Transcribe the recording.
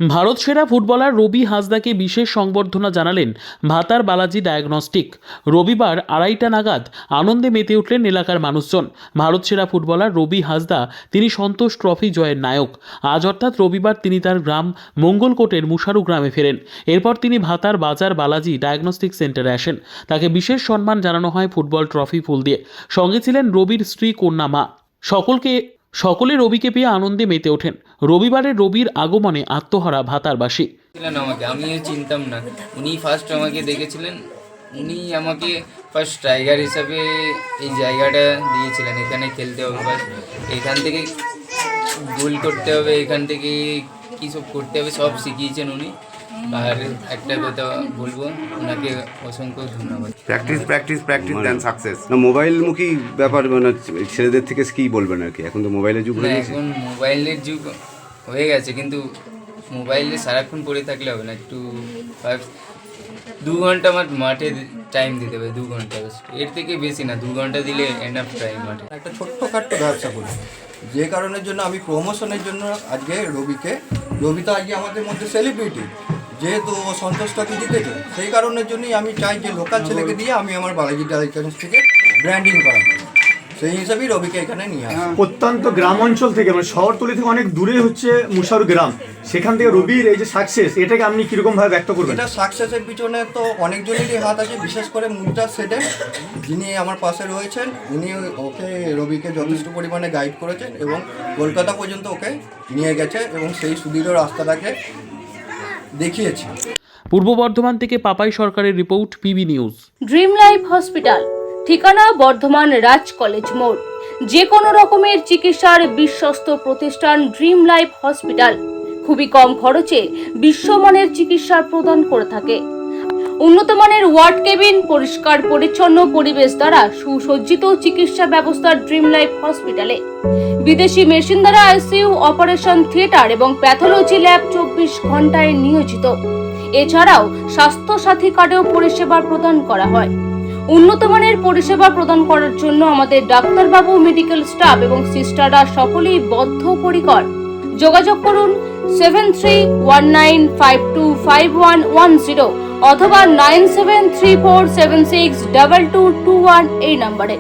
ভারত সেরা ফুটবলার রবি হাসদাকে বিশেষ সংবর্ধনা জানালেন ভাতার বালাজি ডায়াগনস্টিক। রবিবার 2:30 নাগাদ আনন্দে মেতে উঠলেন এলাকার মানুষজন। ভারত সেরা ফুটবলার রবি হাসদা তিনি সন্তোষ ট্রফি জয়ের নায়ক। আজ অর্থাৎ রবিবার তিনি তার গ্রাম মঙ্গলকোটের মুশারু গ্রামে ফেরেন। এরপর তিনি ভাতার বাজার বালাজি ডায়াগনস্টিক সেন্টারে আসেন। তাকে বিশেষ সম্মান জানানো হয় ফুটবল ট্রফি ফুল দিয়ে। সঙ্গে ছিলেন রবির স্ত্রী, কন্যা, মা। সকলে রবিকে পেয়ে আনন্দে মেতে ওঠেন। রবিবারে রবির আগমনে আত্মহারা ভাতারবাসী। আমিও চিনতাম না, উনি ফার্স্ট আমাকে দেখেছিলেন। উনি আমাকে ফার্স্ট স্ট্রাইকার হিসাবে এই জায়গাটা দিয়েছিলেন, এখানে খেলতে হবে, বাস এখান থেকে গোল করতে হবে, এখান থেকে কী সব করতে হবে সব শিখিয়েছেন উনি। আর একটা কথা বলবো, ওনাকে অসংখ্য ধন্যবাদ। প্র্যাকটিস দেন সাকসেস। না মোবাইলমুখী ব্যাপার, মানে ছেলেদের থেকে কী বলবেন আর কি? এখন তো মোবাইলের যুগ হয়ে গেছে। এখন মোবাইলের যুগ হয়ে গেছে, কিন্তু মোবাইলে সারাক্ষণ পড়ে থাকলে হবে না। একটু 2 ঘন্টা আমার মাঠে টাইম দিতে হবে, 2 ঘন্টা, এর থেকে বেশি না। 2 ঘন্টা দিলে এনাফ টাইম মাঠে। একটা ছোট্টখাট্ট ব্যবসা করি, যে কারণের জন্য আমি প্রমোশনের জন্য আজকে রবি তো আজকে আমাদের মধ্যে সেলিব্রিটি, যেহেতু ও সন্তোষ ট্রফি জিতেছে, সেই কারণের জন্যই আমি চাই যে লোকাল ছেলেকে দিয়ে আমি আমার বালাজি ডায়াগনস্টিক্স থেকে ব্র্যান্ডিং করাবো। সেই হিসাবেই রবিকে এখানে নিয়ে আসি। প্রত্যন্ত গ্রাম অঞ্চল থেকে, মানে শহরতলি থেকে অনেক দূরে হচ্ছে মুশারু গ্রাম, সেখান থেকে রবির এই যে সাকসেস, এটাকে আপনি কিরকম ভাবে ব্যক্ত করবেন? এটা সাকসেসের পিছনে তো অনেকজনেরই হাত আছে, বিশেষ করে মুক্তা সেটেন যিনি আমার পাশে রয়েছেন, উনি রবিকে যথেষ্ট পরিমাণে গাইড করেছেন এবং কলকাতা পর্যন্ত ওকে নিয়ে গেছে এবং সেই সুদৃঢ় রাস্তাটাকে দেখিয়েছে। পূর্ব বর্ধমান থেকে পাপাই সরকারের report, PB news. Dream life hospital, ঠিকানা বর্ধমান রাজ কলেজ মোড়। যে কোনো রকমের চিকিৎসার বিশ্বস্ত প্রতিষ্ঠান ড্রিম লাইফ হসপিটাল খুবই কম খরচে বিশ্বমানের চিকিৎসা প্রদান করে থাকে। উন্নত মানের ওয়ার্ড কেবিন, পরিষ্কার পরিচ্ছন্ন পরিবেশ দ্বারা সুসজ্জিত চিকিৎসা ব্যবস্থা ড্রিম লাইফ হসপিটালে। বিদেশি মেশিন দ্বারা আইসিইউ, অপারেশন থিয়েটার এবং প্যাথোলজি ল্যাব 24 ঘন্টায় নিয়োজিত। এছাড়াও স্বাস্থ্য সাথী কার্ডেও পরিষেবা প্রদান করা হয়। উন্নত মানের পরিষেবা প্রদান করার জন্য আমাদের ডাক্তারবাবু, মেডিকেল স্টাফ এবং সিস্টাররা সকলেই বদ্ধপরিকর। যোগাযোগ করুন 7319525110 অথবা 9734762221 এই নম্বরে।